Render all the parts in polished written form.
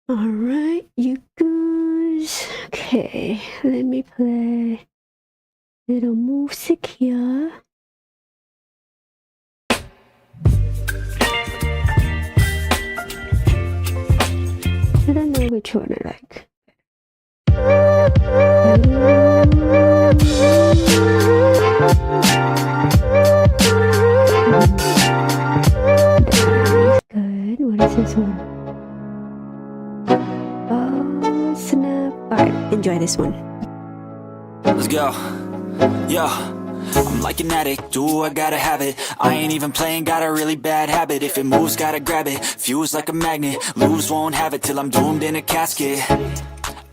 Alright, you guys. Okay, let me play little music here. I don't know which one I like. Good. What is this one? Oh, snap. Alright, enjoy this one. Let's go. Yo, I'm like an addict, do I gotta have it. I ain't even playing, got a really bad habit. If it moves, gotta grab it, fuse like a magnet. Lose, won't have it till I'm doomed in a casket.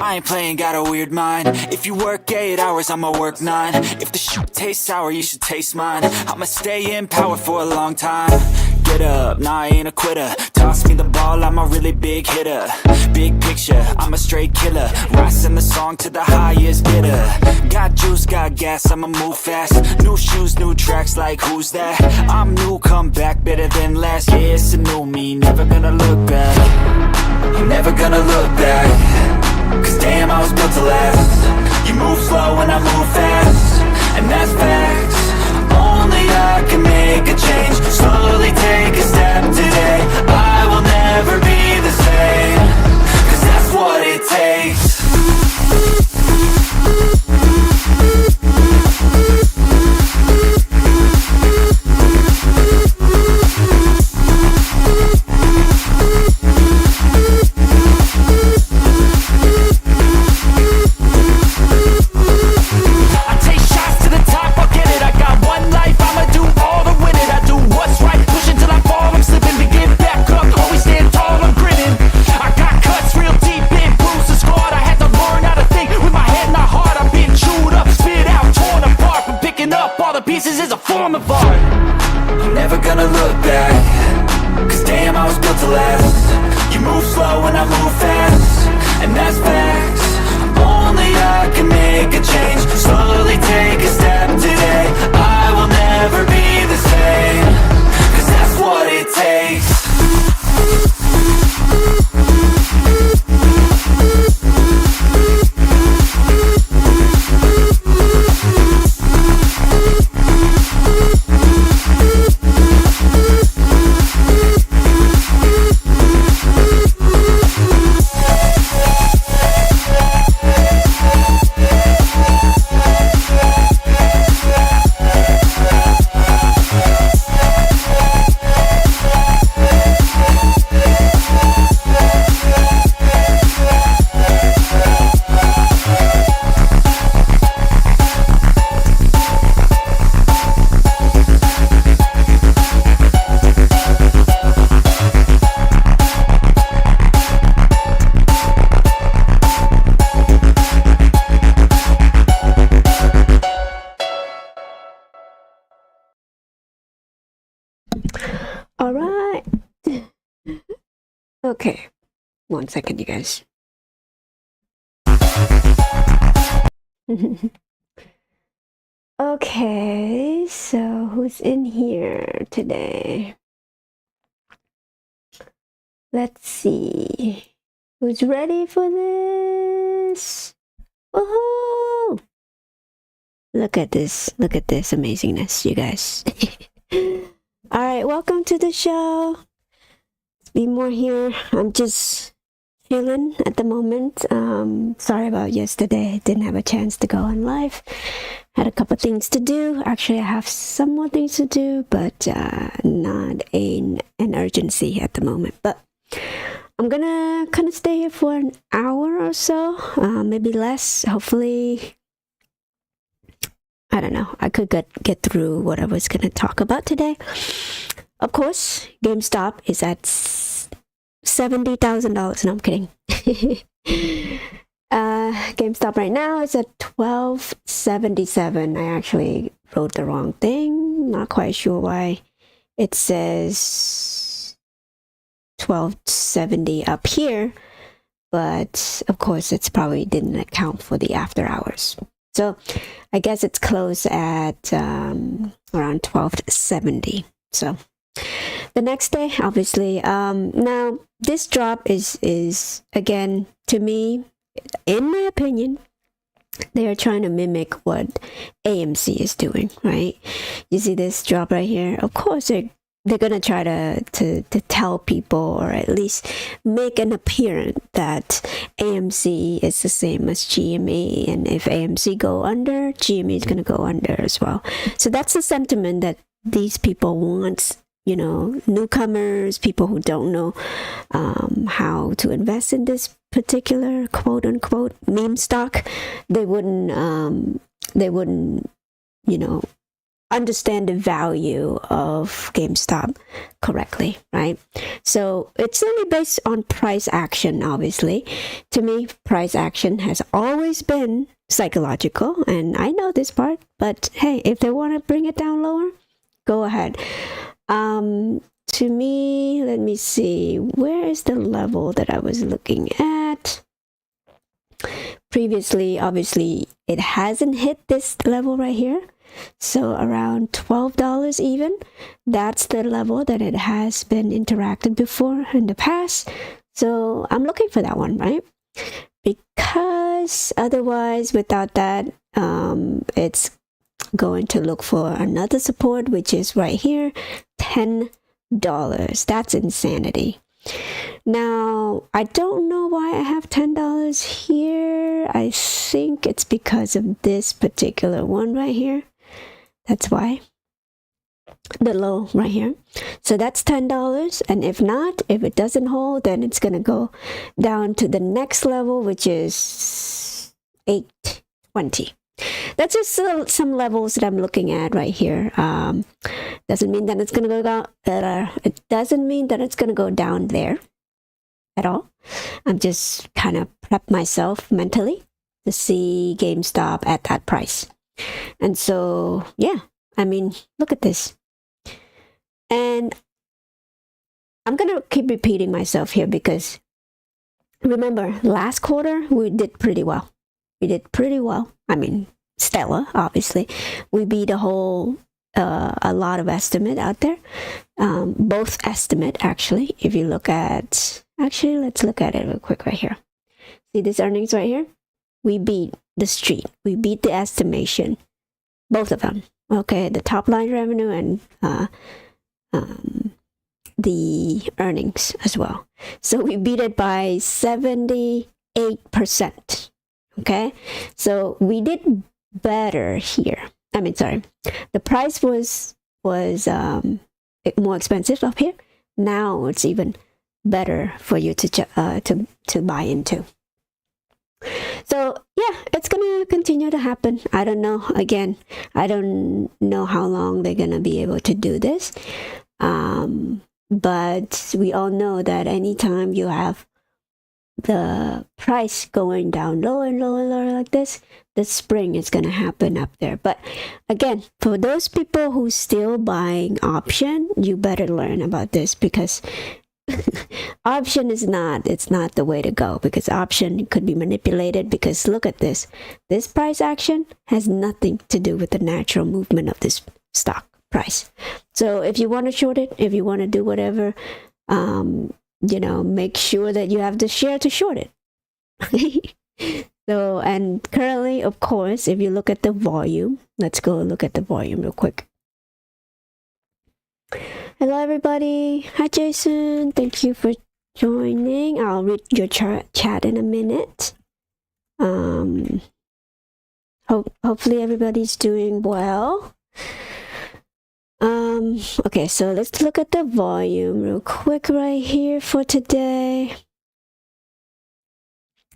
I ain't playing, got a weird mind. If you work 8 hours, I'ma work 9. If the shoot tastes sour, you should taste mine. I'ma stay in power for a long time. Get up, nah, I ain't a quitter. Toss me the ball, I'm a really big hitter. Big picture, I'm a straight killer. Rising the song to the highest bidder. Got juice, got gas, I'ma move fast. New shoes, new tracks, like who's that? I'm new, come back, better than last. Yeah, it's a new me, never gonna look back. I'm never gonna look back. Cause damn, I was built to last. You move slow and I move fast, and that's facts. Only I can make a change. Slowly take a step today. I will never be the same. Cause that's what it takes. Pieces is a form of art. I'm never gonna look back. Cause damn, I was built to last. You move slow and I move fast, and that's facts. Only I can make a change. Slowly take a step today. I will never be the same. Cause that's what it takes. Alright. Okay. 1 second, you guys. Okay, so who's in here today? Let's see. Who's ready for this? Woohoo! Look at this amazingness, you guys. Alright, welcome to the show. Be more here. I'm just chilling at the moment. Sorry about yesterday. Didn't have a chance to go on live. Had a couple things to do. Actually, I have some more things to do, but not an urgency at the moment. But I'm gonna kind of stay here for an hour or so, maybe less. Hopefully, I don't know. I could get through what I was gonna talk about today. Of course, Gamestop is at $70,000. No, I'm kidding. Gamestop right now is at $12.77. I actually wrote the wrong thing. Not quite sure why it says $12.70 up here, but of course it's probably didn't account for the after hours. So I guess it's closed at around $12.70. So the next day, obviously, now this drop is again, to me, in my opinion, they are trying to mimic what AMC is doing, right? You see this drop right here? Of course, they're gonna try to tell people, or at least make an appearance that AMC is the same as GME, and if AMC go under, GME is gonna go under as well. So that's the sentiment that these people want. You know, newcomers, people who don't know how to invest in this particular quote unquote meme stock, they wouldn't you know, understand the value of GameStop correctly, right? So it's only based on price action. Obviously, to me, price action has always been psychological, and I know this part, but hey, if they want to bring it down lower, go ahead. To me, let me see, where is the level that I was looking at previously? Obviously, it hasn't hit this level right here, so around $12 even. That's the level that it has been interacted before in the past, so I'm looking for that one, right? Because otherwise, without that, it's going to look for another support, which is right here, $10. That's insanity. Now, I don't know why I have $10 here. I think it's because of this particular one right here. That's why. The low right here. So that's $10. And if not, if it doesn't hold, then it's going to go down to the next level, which is $8.20. That's just some levels that I'm looking at right here. Doesn't mean that it's gonna go down. It doesn't mean that it's gonna go down there at all. I'm just kind of prep myself mentally to see GameStop at that price. And so, yeah, I mean, look at this. And I'm gonna keep repeating myself here because remember, last quarter we did pretty well. We did pretty well. I mean, stellar, obviously. We beat a lot of estimate out there. Both estimate, actually. If you look at, actually, let's look at it real quick right here. See this earnings right here? We beat the street. We beat the estimation. Both of them. Okay, the top line revenue and the earnings as well. So we beat it by 78%. Okay, so we did better here. I mean, sorry, the price was more expensive up here. Now it's even better for you to buy into. So yeah, it's gonna continue to happen. I don't know. Again, I don't know how long they're gonna be able to do this. But we all know that anytime you have the price going down lower and lower and lower like this, the spring is going to happen up there. But again, for those people who still buying option, you better learn about this, because option is not the way to go, because option could be manipulated. Because look at this price action has nothing to do with the natural movement of this stock price. So if you want to short it, if you want to do whatever, you know, make sure that you have the share to short it. So, and currently, of course, if you look at the volume, let's go look at the volume real quick. Hello, everybody. Hi, Jason. Thank you for joining. I'll read your chat in a minute. Hopefully everybody's doing well. Okay, so let's look at the volume real quick right here for today.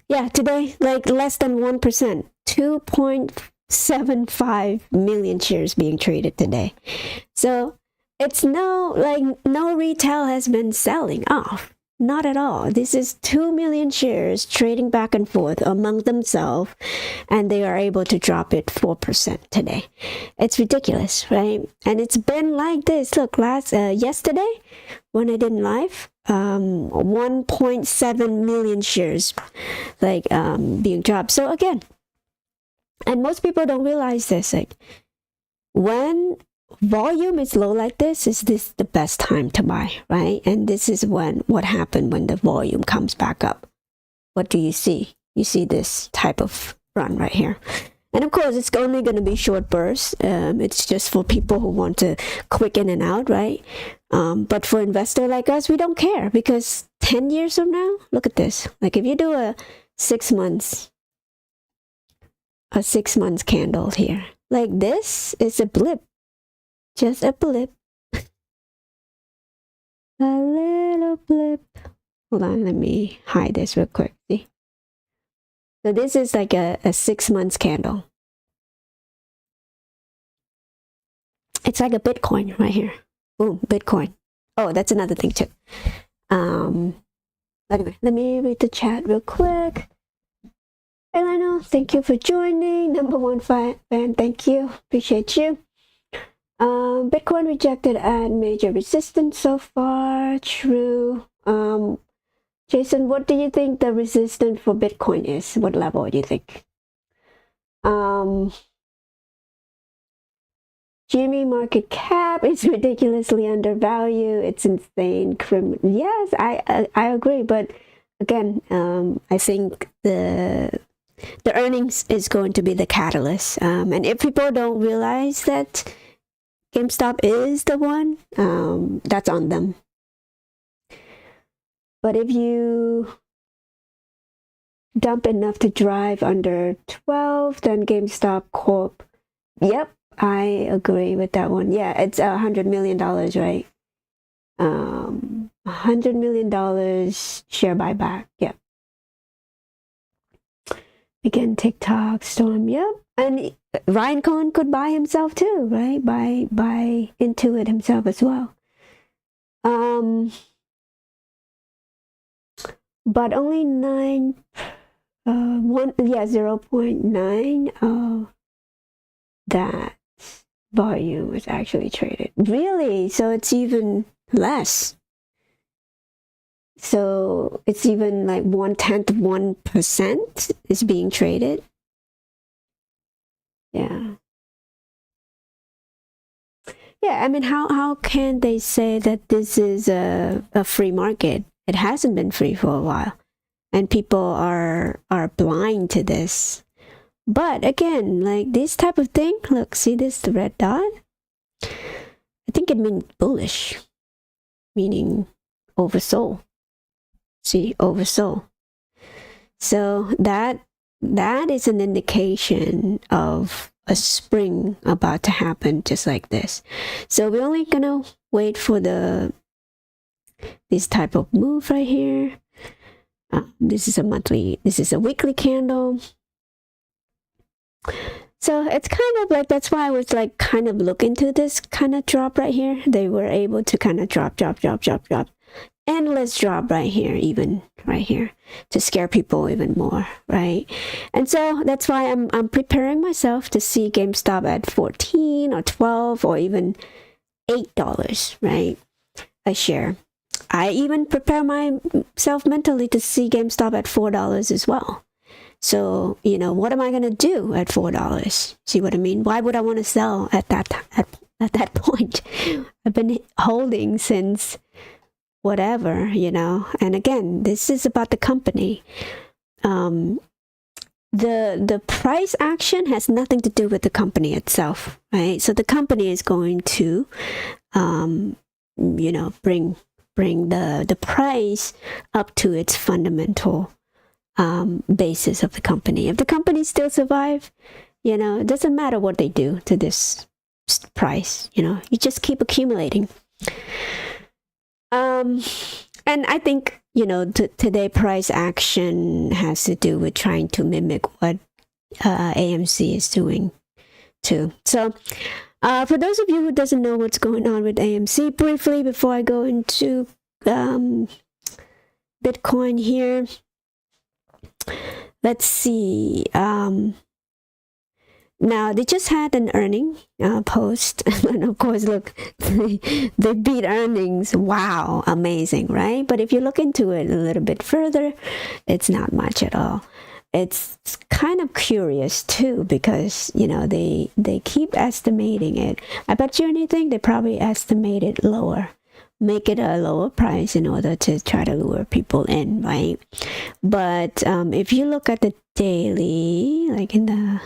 Yeah, today, like less than 1%, 2.75 million shares being traded today. So it's no retail has been selling off. Not at all. This is 2 million shares trading back and forth among themselves, and they are able to drop it 4% today. It's ridiculous, right? And it's been like this. Look, yesterday when I did live, 1.7 million shares being dropped. So again, and most people don't realize this, like when volume is low like this, is this the best time to buy, right? And this is what happened when the volume comes back up. What do you see? You see this type of run right here. And of course, it's only going to be short bursts. It's just for people who want to quick in and out, right? But for investor like us, we don't care, because 10 years from now, look at this. Like if you do a 6 months candle here, like this is a blip, just a blip, a little blip. Hold on, let me hide this real quick. See? So this is like a 6 months candle. It's like a Bitcoin right here. Boom, Bitcoin. Oh, that's another thing too. Anyway, let me read the chat real quick. Hey Lionel, thank you for joining. #1 fan, thank you. Appreciate you. Bitcoin rejected at major resistance so far. True. Jason, what do you think the resistance for Bitcoin is? What level do you think? Jimmy market cap is ridiculously undervalued. It's insane. Yes, I agree. But again, I think the earnings is going to be the catalyst. And if people don't realize that Gamestop is the one, that's on them. But if you dump enough to drive under 12, then GameStop Corp. Yep, I agree with that one. Yeah, it's $100 million, right? $100 million share buyback. Yep. Again, TikTok, Storm. Yep. And Ryan Cohen could buy himself too, right? Buy into it himself as well. But only 0.9 of that volume is actually traded. Really? So it's even less. So it's even like 1/10 of 1% is being traded. Yeah. Yeah, I mean, how can they say that this is a free market? It hasn't been free for a while, and people are blind to this. But again, like this type of thing, look, see this, the red dot? I think it means bullish, meaning oversold. See, oversold. So that is an indication of a spring about to happen, just like this. So we're only gonna wait for this type of move right here. This is a weekly candle. So it's kind of like, that's why I was like kind of looking to this kind of drop right here. They were able to kind of drop. Endless drop right here, even right here, to scare people even more, right? And so that's why I'm preparing myself to see GameStop at 14 or 12 or even $8, right? A share. I even prepare myself mentally to see GameStop at $4 as well. So, what am I going to do at $4? See what I mean? Why would I want to sell at that point? I've been holding since whatever, And again, this is about the company. The price action has nothing to do with the company itself, right? So the company is going to, bring the price up to its fundamental basis of the company. If the company still survive, it doesn't matter what they do to this price. You just keep accumulating. And I think today price action has to do with trying to mimic what AMC is doing too. So for those of you who doesn't know what's going on with AMC, briefly before I go into Bitcoin here, let's see. Now they just had an earning post, and of course, look, they beat earnings. Wow, amazing, right? But if you look into it a little bit further, it's not much at all. it's kind of curious too, because you know they keep estimating it. I bet you anything they probably estimate it lower, make it a lower price in order to try to lure people in, right? But if you look at the daily, like in the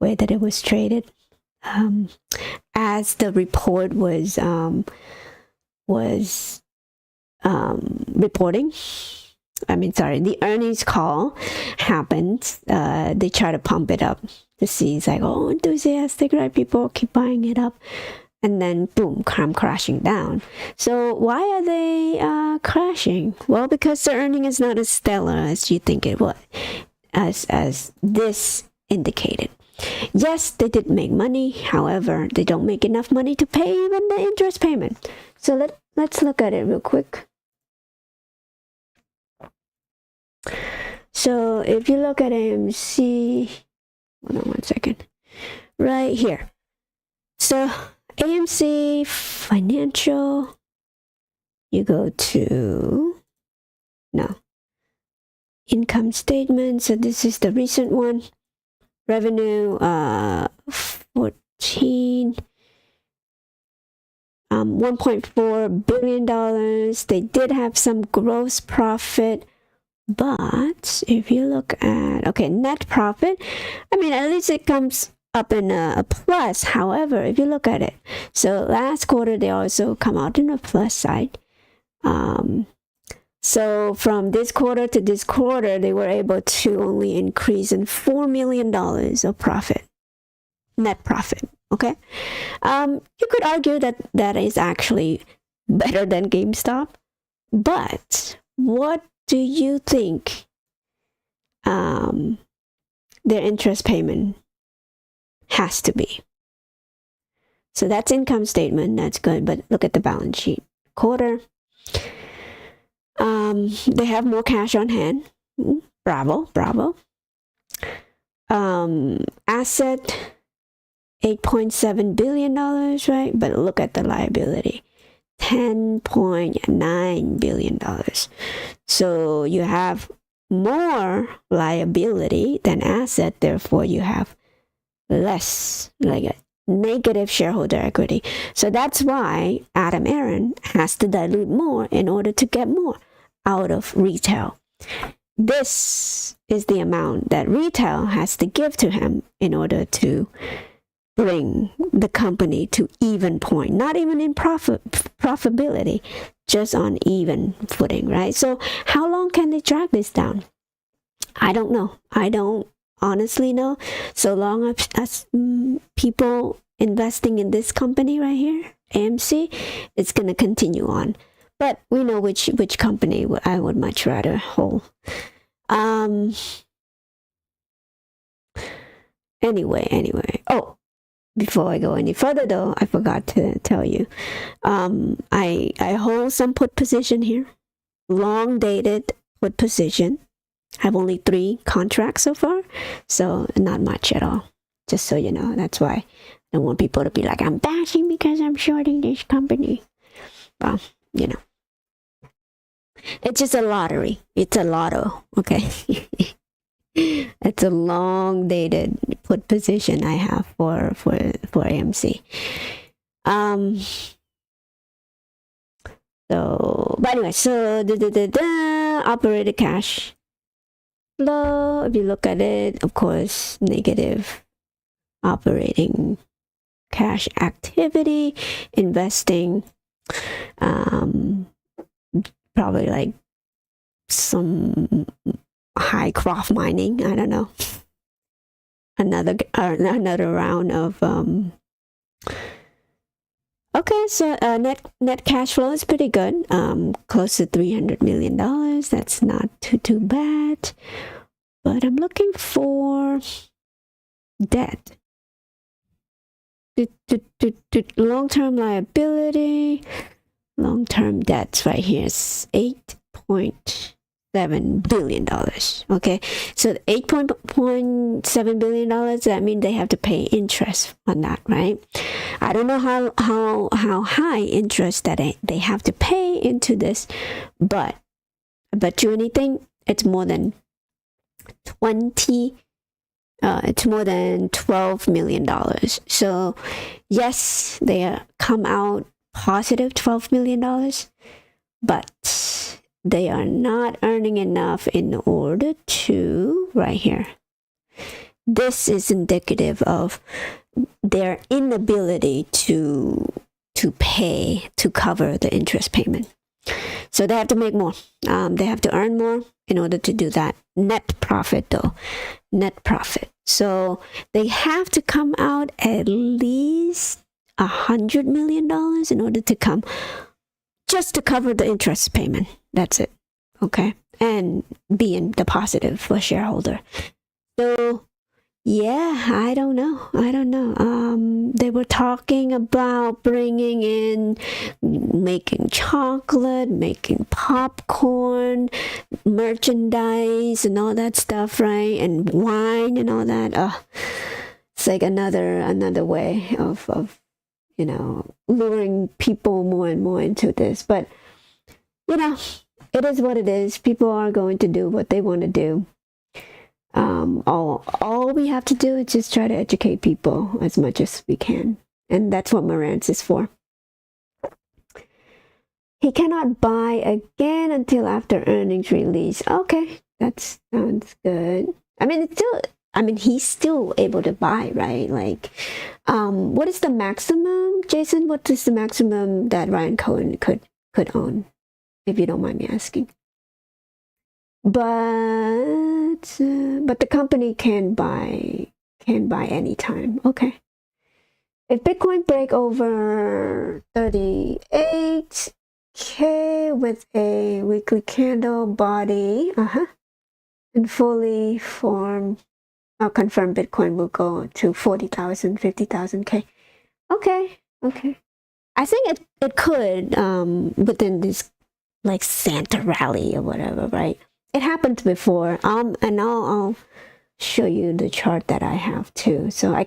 way that it was traded, as the report was reporting, the earnings call happened, they try to pump it up to see, it's like, oh, enthusiastic, right? People keep buying it up, and then boom, come crashing down. So why are they crashing? Well, because the earning is not as stellar as you think it was, as this indicated. Yes, they did make money. However, they don't make enough money to pay even the interest payment. So let's look at it real quick. So if you look at AMC, hold on one second, right here. So AMC Financial, you go to, no, income statement. So this is the recent one. Revenue, 1.4 billion dollars. They did have some gross profit, but if you look at, okay, net profit, I mean, at least it comes up in a plus. However, if you look at it, so last quarter they also come out in a plus side. So from this quarter to this quarter, they were able to only increase in $4 million of profit, net profit. Okay, you could argue that that is actually better than GameStop, but what do you think their interest payment has to be? So that's income statement, that's good, but look at the balance sheet. Quarter, they have more cash on hand. Bravo. Asset, $8.7 billion, right? But look at the liability, $10.9 billion. So you have more liability than asset, therefore you have less, like a negative shareholder equity. So that's why Adam Aron has to dilute more in order to get more out of retail. This is the amount that retail has to give to him in order to bring the company to even point, not even in profitability, just on even footing, right? So how long can they drag this down? I don't know. I don't honestly know. So long as people investing in this company right here, AMC, it's going to continue on. But we know which company I would much rather hold. Anyway. Oh, before I go any further though, I forgot to tell you. I hold some put position here. Long dated put position. I have only 3 contracts so far, so not much at all. Just so you know, that's why I don't want people to be like, I'm bashing because I'm shorting this company. Well, you know, it's just a lottery. It's a lotto, okay? It's a long dated put position I have for AMC. So, but anyway, so operated cash flow, if you look at it, of course, negative operating cash activity, investing, probably like some high craft mining, I don't know, another round of okay, so net cash flow is pretty good, close to $300 million. That's not too bad, but I'm looking for debt. Long-term liability, long-term debts right here is $8.7 billion. Okay, so $8.7 billion, that means they have to pay interest on that, right? I don't know how high interest that they have to pay into this, but I bet you anything, it's more than it's more than $12 million. So yes, they come out positive $12 million, but they are not earning enough in order to, right here. This is indicative of their inability to pay, to cover the interest payment. So they have to make more. They have to earn more in order to do that. Net profit though, net profit. So they have to come out at least $100 million in order to come, just to cover the interest payment. That's it. Okay. And be in the positive for shareholder. So yeah, I don't know. They were talking about bringing in, making chocolate, making popcorn, merchandise, and all that stuff, right? And wine and all that. It's like another way of luring people more and more into this. But it is what it is. People are going to do what they want to do. All we have to do is just try to educate people as much as we can. And that's what Marantz is for. He cannot buy again until after earnings release. Okay, that sounds good. He's still able to buy, right? Like, what is the maximum, Jason? What is the maximum that Ryan Cohen could own, if you don't mind me asking? But the company can buy anytime. Okay. If Bitcoin break over 38K with a weekly candle body, and fully form, I'll confirm Bitcoin will go to 40,000, 50,000K. Okay. I think it could within this like Santa rally or whatever, right? It happened before, and I'll show you the chart that I have too. So I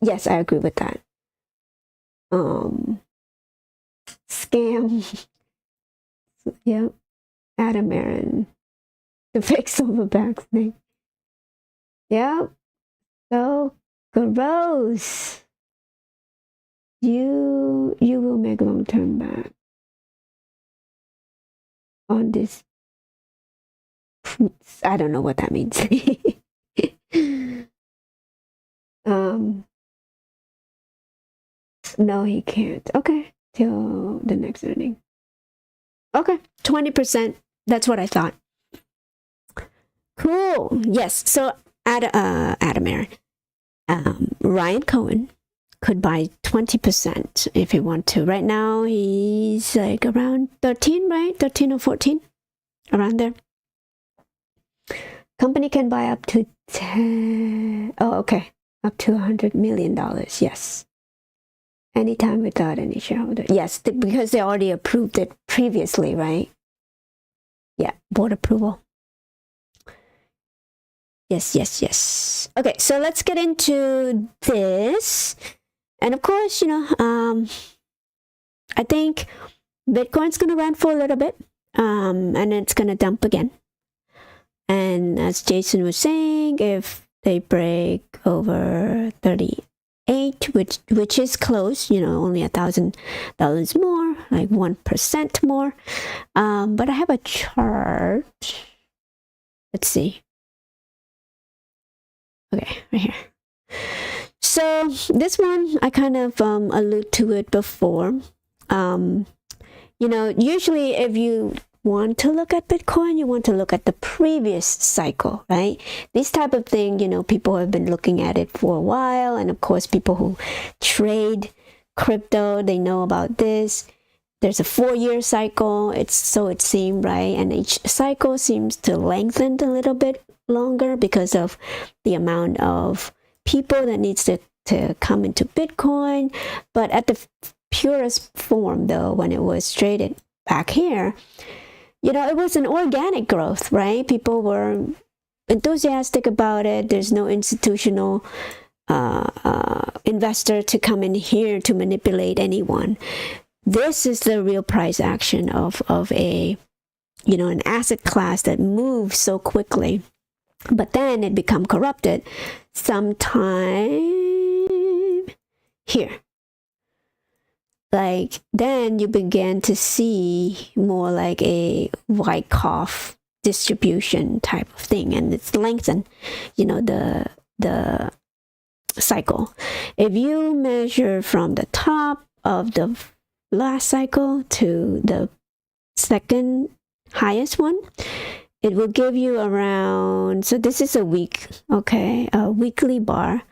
yes, I agree with that. Scam. Yep. Adam Aaron. The fake silverback thing. Yep. So gross. You will make long-term back on this. I don't know what that means. No, he can't. Okay, till the next earning. Okay, 20%. That's what I thought. Cool. Yes. So Adam Aaron, Ryan Cohen could buy 20% if he want to. Right now he's like around 13, right? 13 or 14, around there. Company can buy up to 10. Oh, okay. Up to $100 million. Yes. Anytime without any shareholder. Yes, because they already approved it previously, right? Yeah, board approval. Yes. Okay, so let's get into this. And of course, I think Bitcoin's going to run for a little bit, and it's going to dump again. And as Jason was saying, if they break over 38, which is close, only $1,000 more, like 1% more. But I have a chart. Let's see. Okay, right here. So this one, I kind of allude to it before. Usually if you want to look at Bitcoin, you want to look at the previous cycle, right? This type of thing, people have been looking at it for a while. And of course, people who trade crypto, they know about this. There's a 4-year cycle. It seemed, right? And each cycle seems to lengthen a little bit longer because of the amount of people that needs to come into Bitcoin. But at the purest form, though, when it was traded back here, it was an organic growth, right? People were enthusiastic about it. There's no institutional investor to come in here to manipulate anyone. This is the real price action of a, an asset class that moves so quickly. but then it become corrupted sometime here. Like then you begin to see more like a Wyckoff distribution type of thing, and it's lengthened, you know, the cycle. If you measure from the top of the last cycle to the second highest one, it will give you around, so this is a week, okay, a weekly bar,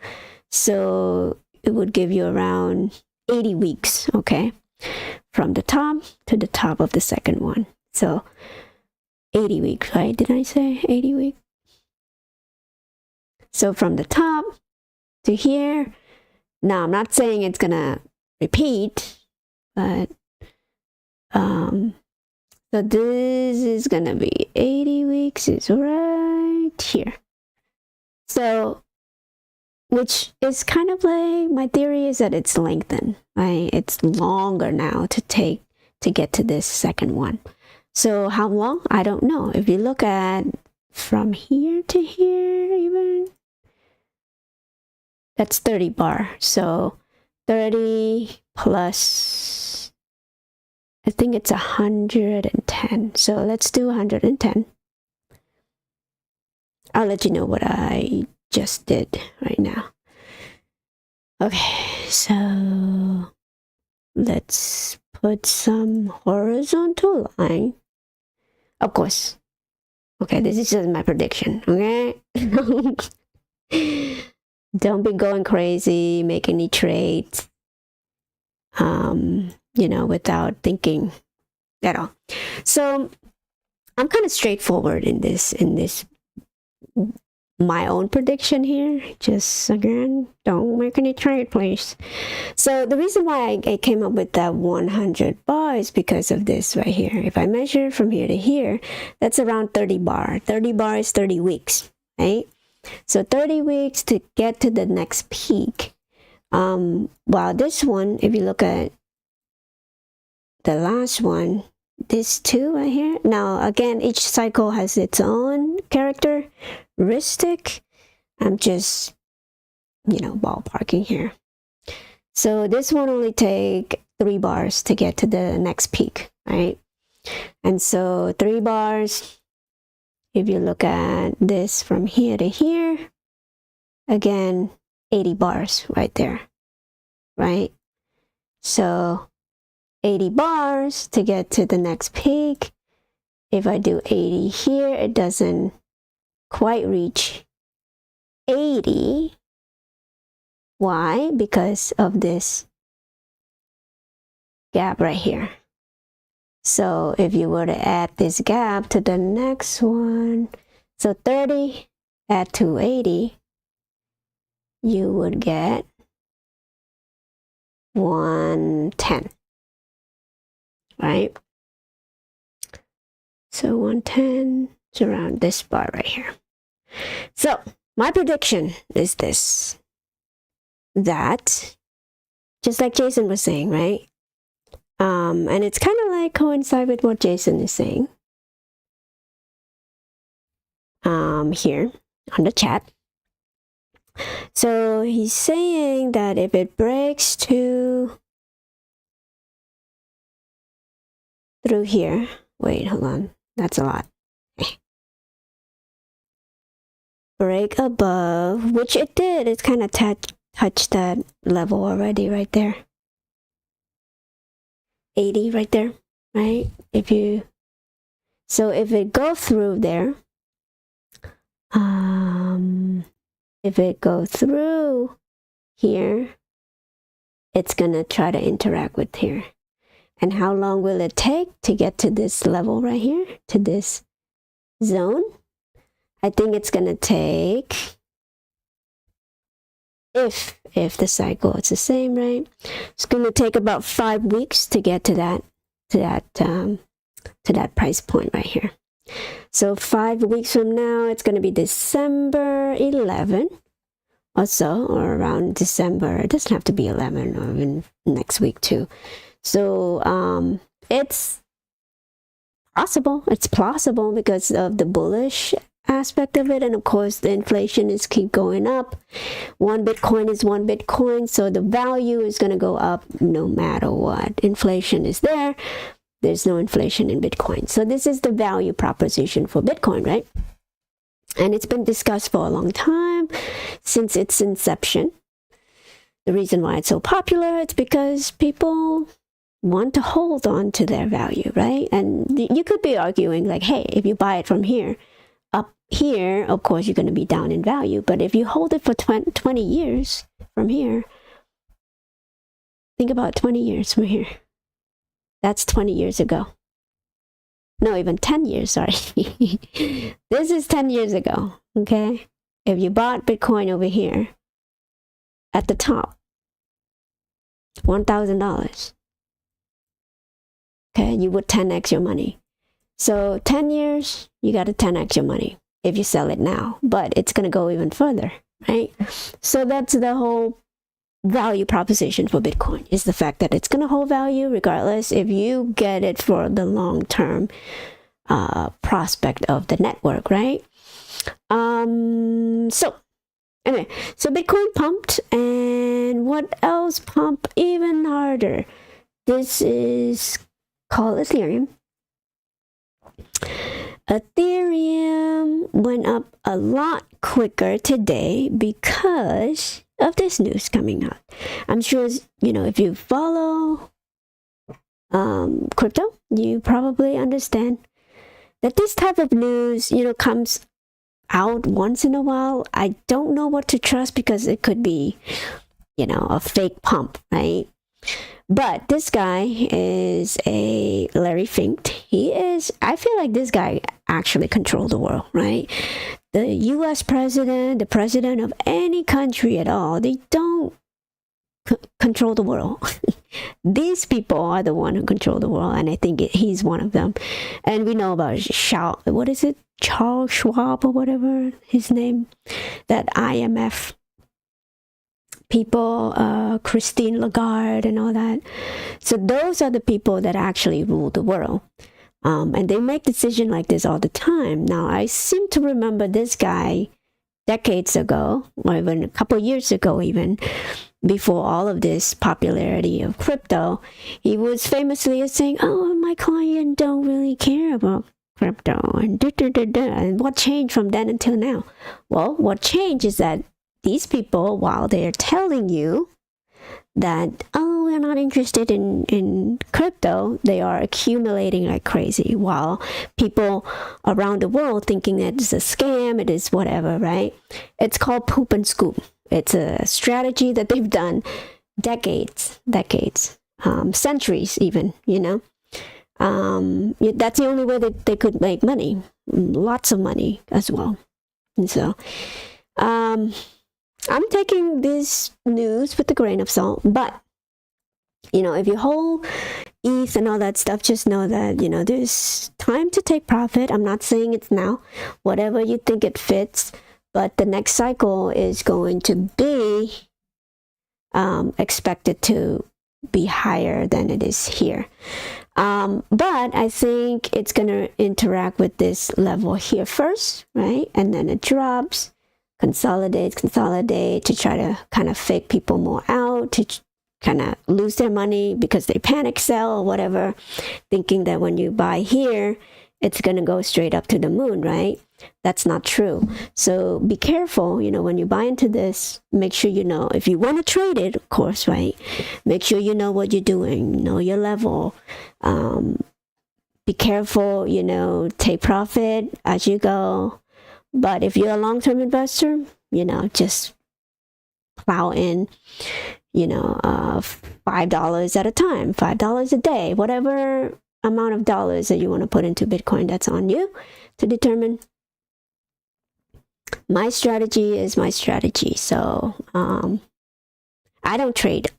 so it would give you around 80 weeks, okay, from the top to the top of the second one. So 80 weeks, right? Did I say 80 weeks? So from the top to here. Now I'm not saying it's gonna repeat, but so this is gonna be 80 weeks is right here. So which is kind of like, my theory is that it's lengthened, right? It's longer now to get to this second one. So how long? I don't know. If you look at from here to here, even, that's 30 bar. So 30 plus, I think it's 110. So let's do 110. I'll let you know what I just did right now. Okay, so let's put some horizontal line. Of course. Okay, this is just my prediction, okay? Don't be going crazy, make any trades, you know, without thinking at all. So I'm kind of straightforward in this my own prediction here. Just again, don't make any trade, please. So the reason why I came up with that 100 bar is because of this right here. If I measure from here to here, that's around 30 bar. 30 bar is 30 weeks, right? So 30 weeks to get to the next peak. While this one, if you look at the last one, this two right here. Now again, each cycle has its own characteristic. I'm just, you know, ballparking here. So this one only take 3 bars to get to the next peak, right? And so 3 bars, if you look at this from here to here, again, 80 bars right there, right? So 80 bars to get to the next peak. If I do 80 here, it doesn't quite reach 80. Why? Because of this gap right here. So if you were to add this gap to the next one, so 30 add to 80, you would get 110. Right? So 110 is around this bar right here. So my prediction is this, that just like Jason was saying, right? And it's kind of like coincide with what Jason is saying here on the chat. So he's saying that if it breaks through here, wait, hold on, that's a lot. Break above, which it did, it's kind of touched that level already right there. 80 right there, right? So if it go through there, if it go through here, it's gonna try to interact with here. And how long will it take to get to this level right here, to this zone? I think it's gonna take, if the cycle is the same, right? It's gonna take about 5 weeks to get to that price point right here. So 5 weeks from now, it's gonna be December 11 or so, or around December. It doesn't have to be 11, or even next week too. So it's possible. It's plausible because of the bullish aspect of it. And of course, the inflation is keep going up. 1 Bitcoin is 1 Bitcoin. So the value is going to go up no matter what. Inflation is there. There's no inflation in Bitcoin. So this is the value proposition for Bitcoin, right? And it's been discussed for a long time, since its inception. The reason why it's so popular, it's because people want to hold on to their value, right? And you could be arguing like, hey, if you buy it from here, up here, of course, you're going to be down in value. But if you hold it for 20 years from here, think about 20 years from here. That's 20 years ago. No, even 10 years, sorry. This is 10 years ago, okay? If you bought Bitcoin over here, at the top, $1,000. Okay, you would 10x your money. So 10 years, you got to 10x your money if you sell it now. But it's going to go even further, right? So that's the whole value proposition for Bitcoin, is the fact that it's going to hold value regardless if you get it for the long-term prospect of the network, right? So anyway, so Bitcoin pumped, and what else pumped even harder? This is called Ethereum. Ethereum went up a lot quicker today because of this news coming out. I'm sure, you know, if you follow crypto, you probably understand that this type of news, you know, comes out once in a while. I don't know what to trust because it could be, you know, a fake pump, right? But this guy is a Larry Fink. I feel like this guy actually controls the world, right? The US president, the president of any country at all, they don't control the world. These people are the one who control the world, and I think he's one of them. And we know about Charles Schwab or whatever his name, that IMF people, Christine Lagarde and all that. So those are the people that actually rule the world. And they make decisions like this all the time. Now, I seem to remember this guy decades ago, or even a couple of years ago even, before all of this popularity of crypto, he was famously saying, oh, my client don't really care about crypto, and and what changed from then until now? Well, what changed is that these people, while they're telling you that, oh, we're not interested in crypto, they are accumulating like crazy, while people around the world thinking that it's a scam, it is whatever, right? It's called poop and scoop. It's a strategy that they've done decades, centuries even, you know. That's the only way that they could make money, lots of money as well. And so I'm taking this news with a grain of salt, but you know, if you hold ETH and all that stuff, just know that, you know, there's time to take profit. I'm not saying it's now, whatever you think it fits, but the next cycle is going to be expected to be higher than it is here. But I think it's going to interact with this level here first, right? And then it drops, consolidate to try to kind of fake people more out, to kind of lose their money because they panic sell or whatever, thinking that when you buy here, it's going to go straight up to the moon, right? That's not true. So be careful, you know, when you buy into this, make sure you know, if you want to trade it, of course, right? Make sure you know what you're doing, know your level. Be careful, you know, take profit as you go. But if you're a long-term investor, you know, just plow in, you know, $5 at a time, $5 a day, whatever amount of dollars that you want to put into Bitcoin, that's on you to determine. My strategy is my strategy. So I don't trade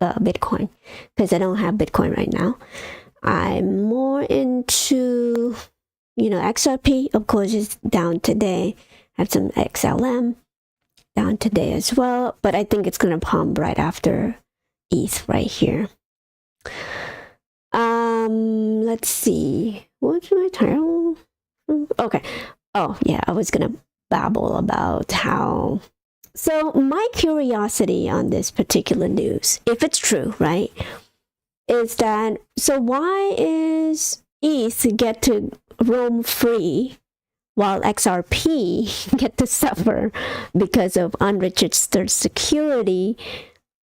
Bitcoin because I don't have Bitcoin right now. I'm more into, you know, XRP, of course, is down today. I have some XLM down today as well, but I think it's going to pump right after ETH right here. Let's see. What's my title? Okay. Oh yeah, I was gonna babble about how. So my curiosity on this particular news, if it's true, right, is that, so why is ETH get to roam free while XRP get to suffer because of unregistered security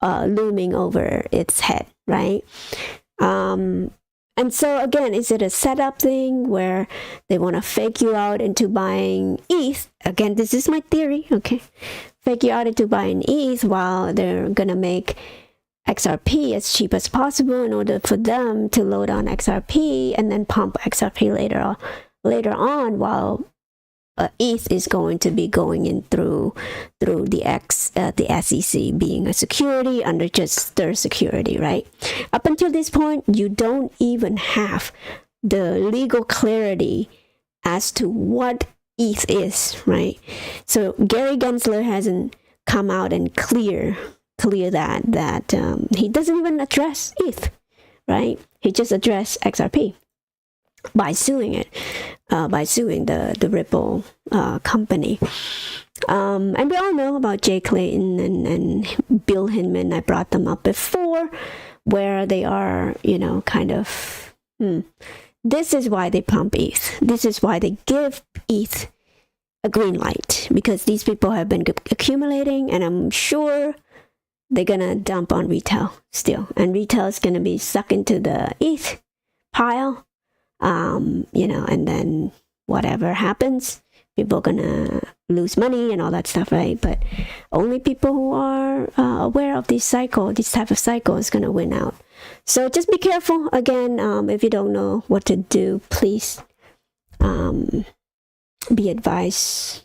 looming over its head, right? And so again, is it a setup thing where they want to fake you out into buying ETH? Again, this is my theory, okay? Fake you out into buying ETH while they're gonna make XRP as cheap as possible in order for them to load on XRP and then pump XRP later on while ETH is going to be going in through the SEC being a security under just their security, right? Up until this point, you don't even have the legal clarity as to what ETH is, right? So Gary Gensler hasn't come out and clear that he doesn't even address ETH, right? He just addressed XRP by suing the Ripple company. And we all know about Jay Clayton and Bill Hinman. I brought them up before, where they are, kind of, this is why they pump ETH. This is why they give ETH a green light, because these people have been accumulating, and I'm sure they're gonna dump on retail still, and retail is gonna be sucked into the ETH pile. And then whatever happens, people are gonna lose money and all that stuff, right? But only people who are aware of this type of cycle is gonna win out. So just be careful. Again, if you don't know what to do, please be advised.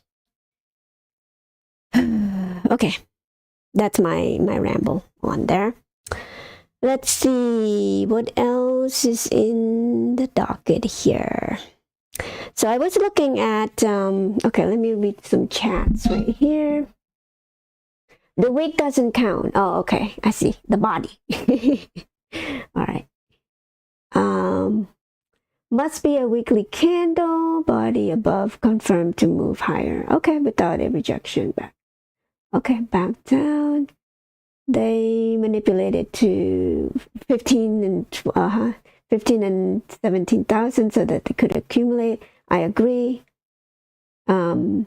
Okay, that's my ramble on there. Let's see what else is in the docket here. So I was looking at, okay, let me read some chats right here. The week doesn't count. Oh, okay, I see. The body. All right. Must be a weekly candle, body above confirmed to move higher. Okay, without a rejection back. Okay, back down. They manipulated to 15 and 17,000 so that they could accumulate. I agree. I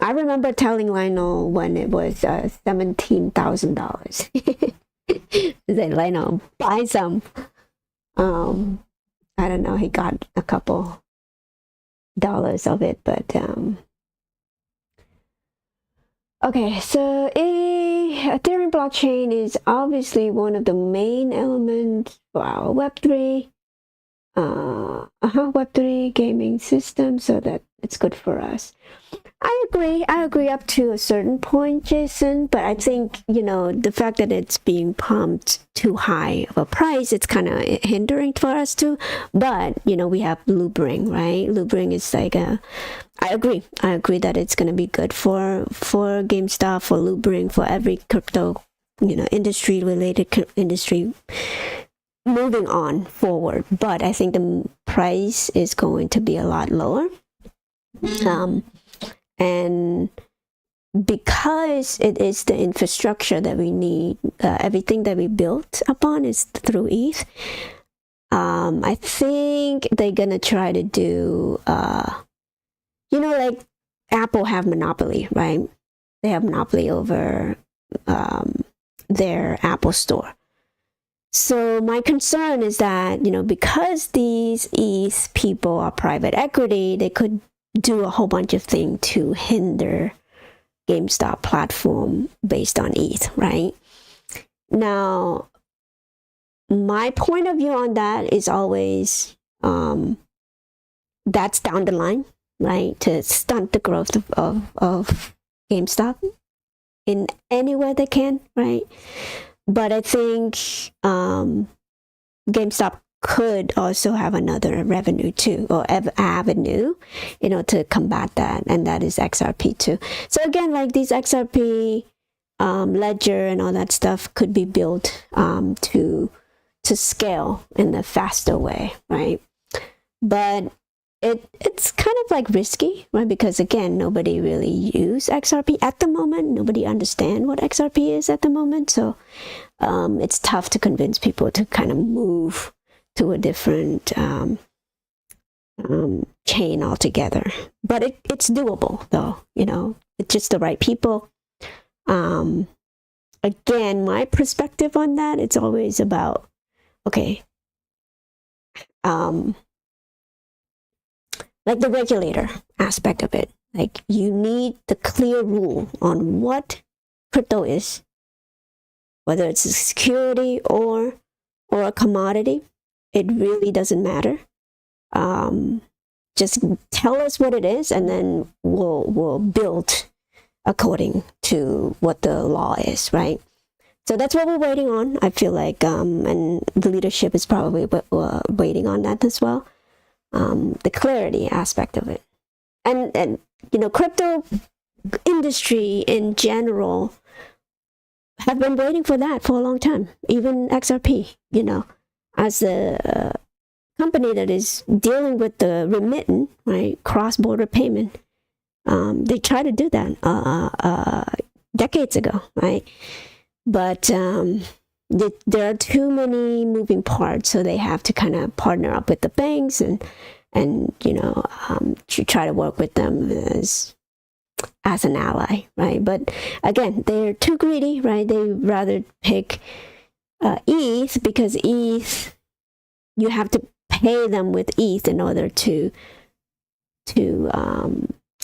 remember telling Lionel when it was $17,000. Say, Lionel, buy some. I don't know. He got a couple dollars of it, but okay, so Ethereum blockchain is obviously one of the main elements for our Web3 gaming system, so that it's good for us. I agree up to a certain point, Jason, but I think, the fact that it's being pumped too high of a price, it's kind of hindering for us too. But, we have Loopring, right? Loopring is like I agree that it's going to be good for Gamestop, for Loopring, for every crypto, industry related industry moving on forward. But I think the price is going to be a lot lower. And because it is the infrastructure that we need, everything that we built upon is through ETH. I think they're gonna try to do, like Apple have monopoly, right? They have monopoly over their Apple Store. So my concern is that, because these ETH people are private equity, they could do a whole bunch of things to hinder GameStop platform based on ETH, right? Now, my point of view on that is always that's down the line, right? To stunt the growth of GameStop in any way they can, right? But I think GameStop could also have another revenue too, or avenue, to combat that, and that is XRP too. So again, like these XRP ledger and all that stuff could be built to scale in a faster way, right? But it's kind of like risky, right? Because again, nobody really use XRP at the moment. Nobody understand what XRP is at the moment. So it's tough to convince people to kind of move to a different chain altogether. But it's doable though, you know, it's just the right people. Again, my perspective on that, it's always about, okay, like the regulator aspect of it. Like you need the clear rule on what crypto is, whether it's a security or a commodity. It really doesn't matter. Just tell us what it is, and then we'll build according to what the law is, right? So that's what we're waiting on. I feel like, and the leadership is probably waiting on that as well. The clarity aspect of it, and you know, crypto industry in general have been waiting for that for a long time. Even XRP, you know, as a company that is dealing with the remittance, right, cross-border payment, they tried to do that decades ago, right? But there are too many moving parts, so they have to kind of partner up with the banks and you know, to try to work with them as an ally, right? But again, they're too greedy, right? They rather pick ETH, because ETH, you have to pay them with ETH in order to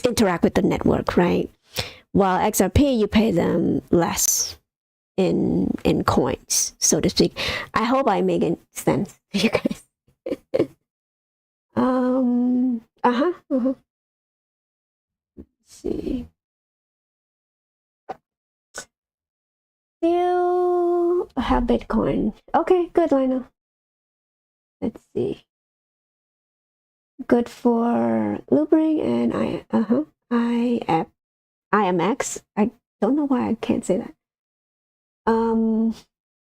interact with the network, right? While XRP, you pay them less in coins, so to speak. I hope I make sense to you guys. Let's see. Still have Bitcoin. Okay, good, Lionel. Let's see. Good for Loopring and IMX. I don't know why I can't say that.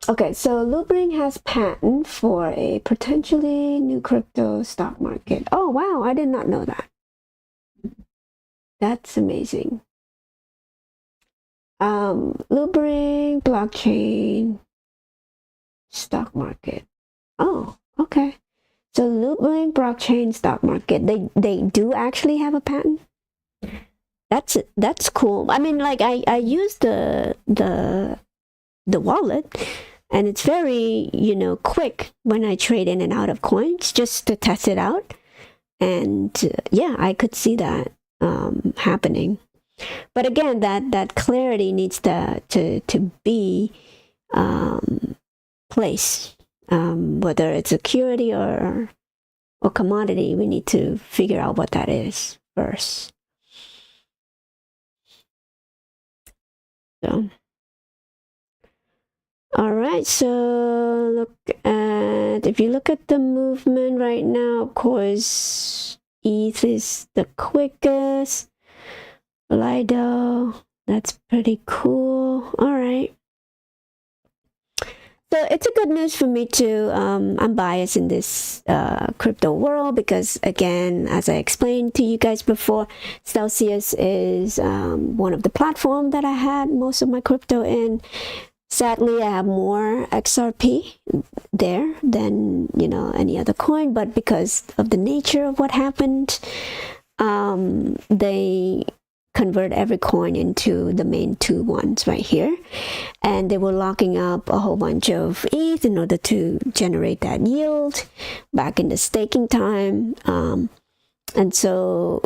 Okay, so Loopring has patent for a potentially new crypto stock market. Oh wow, I did not know that. That's amazing. Loopring blockchain stock market. Oh, okay. So Loopring blockchain stock market, they do actually have a patent. That's cool. I mean, like I use the wallet, and it's very, you know, quick when I trade in and out of coins just to test it out. And yeah, I could see that happening. But again, that clarity needs to be placed. Whether it's security or commodity, we need to figure out what that is first. So, all right. So if you look at the movement right now, of course, ETH is the quickest. Lido, that's pretty cool. All right. So it's a good news for me too. I'm biased in this crypto world because, again, as I explained to you guys before, Celsius is one of the platforms that I had most of my crypto in. Sadly, I have more XRP there than, you know, any other coin, but because of the nature of what happened, they convert every coin into the main two ones right here, and they were locking up a whole bunch of ETH in order to generate that yield back in the staking time. And so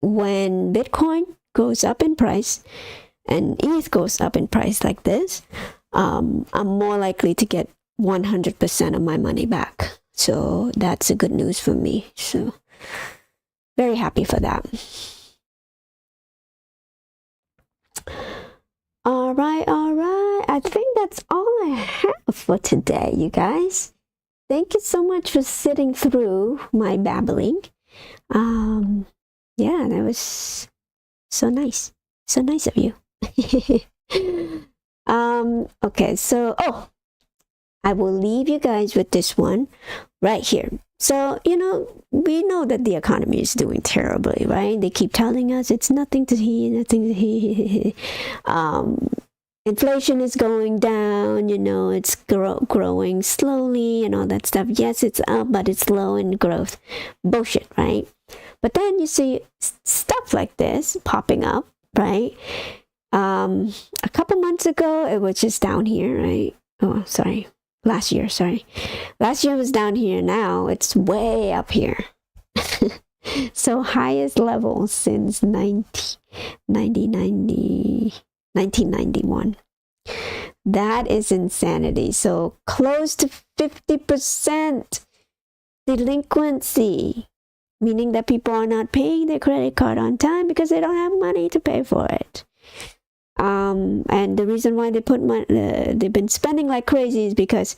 when Bitcoin goes up in price and ETH goes up in price like this, I'm more likely to get 100% of my money back. So that's a good news for me. So very happy for that. All right. I think that's all I have for today, you guys. Thank you so much for sitting through my babbling. Yeah, that was so nice. So nice of you. Okay, so I will leave you guys with this one right here. So, you know, we know that the economy is doing terribly, right? They keep telling us it's nothing to see, nothing to see. Inflation is going down, you know, it's growing slowly and all that stuff. Yes, it's up, but it's low in growth. Bullshit, right? But then you see stuff like this popping up, right? A couple months ago, it was just down here, right? Oh, sorry. Last year was down here. Now it's way up here. So highest level since 1991. That is insanity. So close to 50% delinquency, meaning that people are not paying their credit card on time because they don't have money to pay for it. And the reason why they put money, they've been spending like crazy is because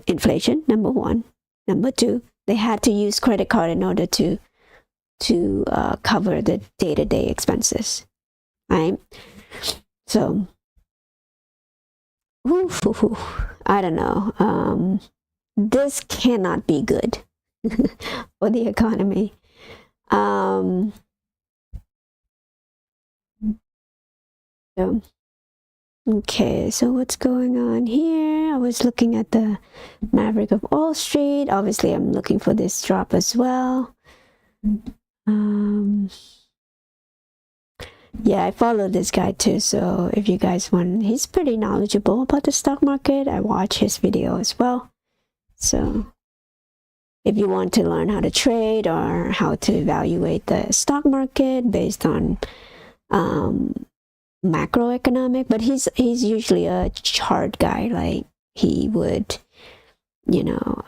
inflation, number one. Number two, they had to use credit card in order to cover the day-to-day expenses, right? So, I don't know. This cannot be good for the economy. So, okay, so what's going on here? I was looking at the Maverick of Wall Street. Obviously, I'm looking for this drop as well. Yeah, I follow this guy too, so if you guys want, he's pretty knowledgeable about the stock market. I watch his video as well. So if you want to learn how to trade or how to evaluate the stock market based on macroeconomic, but he's usually a chart guy. Like he would, you know,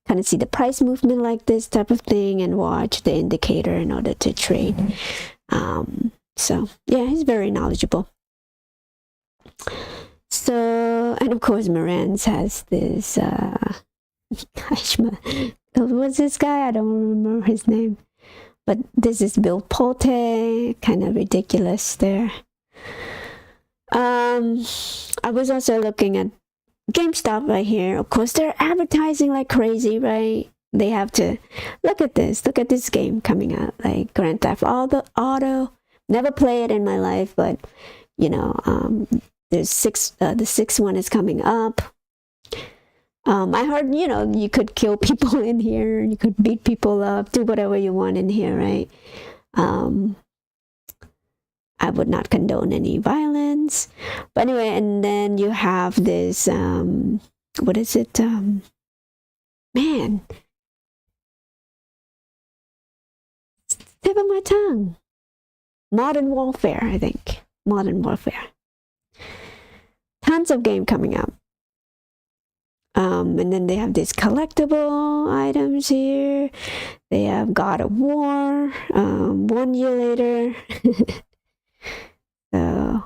kind of see the price movement like this type of thing and watch the indicator in order to trade. So yeah, he's very knowledgeable. So, and of course Moran's has this what's this guy? I don't remember his name. But this is Bill Pulte, kind of ridiculous there. I was also looking at GameStop right here. Of course, they're advertising like crazy, right? They have to look at this game coming out, like Grand Theft Auto. Never play it in my life, but you know, there's the sixth one is coming up. I heard, you know, you could kill people in here, you could beat people up, do whatever you want in here, right? I would not condone any violence. But anyway, and then you have this, what is it? Man, tip of my tongue. Modern Warfare, I think. Modern Warfare. Tons of game coming up. And then they have these collectible items here. They have God of War, 1 year later. So,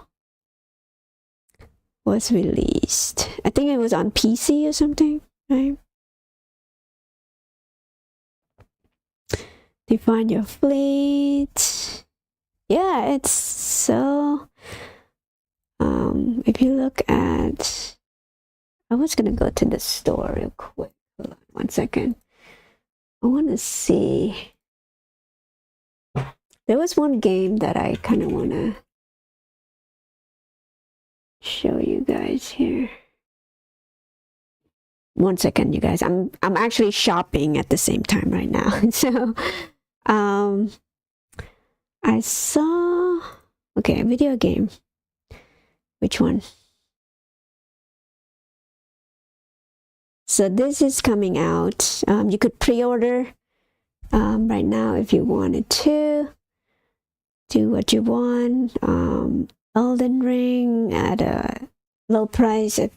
was released. I think it was on PC or something, right? Define your fleet. Yeah, it's so... if you look at... I was gonna go to the store real quick. Hold on 1 second. I want to see. There was one game that I kind of want to show you guys here. 1 second, you guys. I'm actually shopping at the same time right now. So, I saw. Okay, video game. Which one? So this is coming out. You could pre-order right now if you wanted to. Do what you want. Elden Ring at a low price at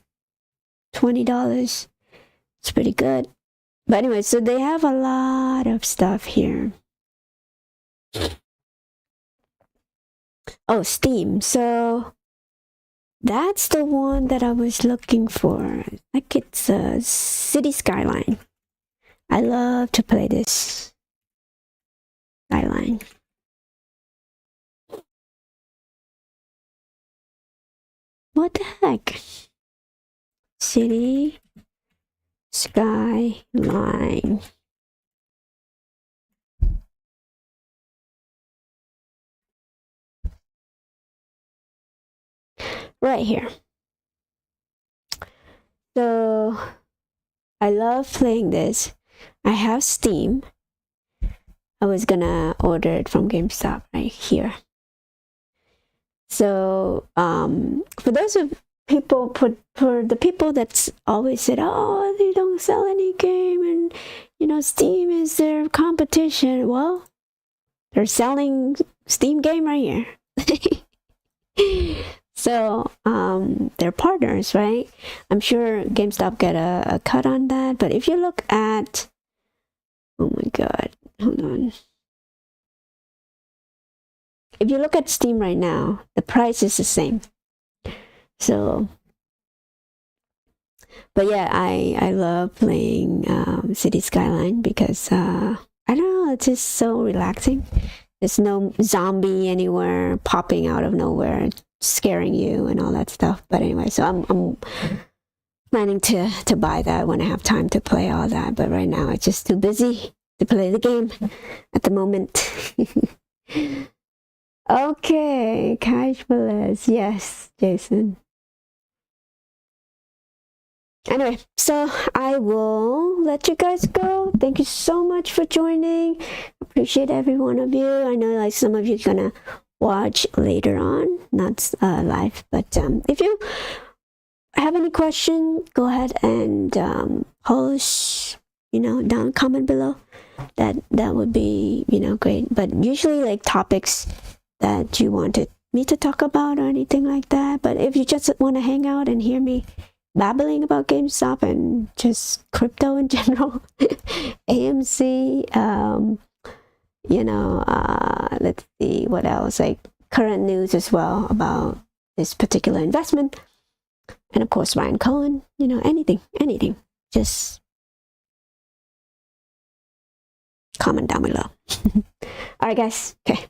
$20. It's pretty good. But anyway, so they have a lot of stuff here. Oh, Steam. So that's the one that I was looking for. Like it's a City Skyline. I love to play this Skyline. What the heck? City Skyline. Right here. So I love playing this. I have Steam. I was gonna order it from GameStop right here. So for those of people, for the people that's always said, oh, they don't sell any game, and you know, Steam is their competition. Well, they're selling Steam game right here. So they're partners, right? I'm sure GameStop get a cut on that. But if you look at, oh my god, hold on. If you look at Steam right now, the price is the same. So, but yeah, I love playing City Skyline because I don't know, it's just so relaxing. There's no zombie anywhere popping out of nowhere, scaring you and all that stuff. But anyway, so I'm planning to buy that when I have time to play all that. But right now, it's just too busy to play the game at the moment. Okay, Cash Velez. Yes, Jason. Anyway, so I will let you guys go. Thank you so much for joining. Appreciate every one of you. I know like some of you are gonna watch later on, not live, but if you have any question, go ahead and post, you know, down comment below. That would be, you know, great. But usually like topics that you wanted me to talk about or anything like that. But if you just want to hang out and hear me babbling about GameStop and just crypto in general, AMC, you know, let's see what else, like current news as well about this particular investment, and of course Ryan Cohen, you know, anything, just comment down below. All right, guys. Okay.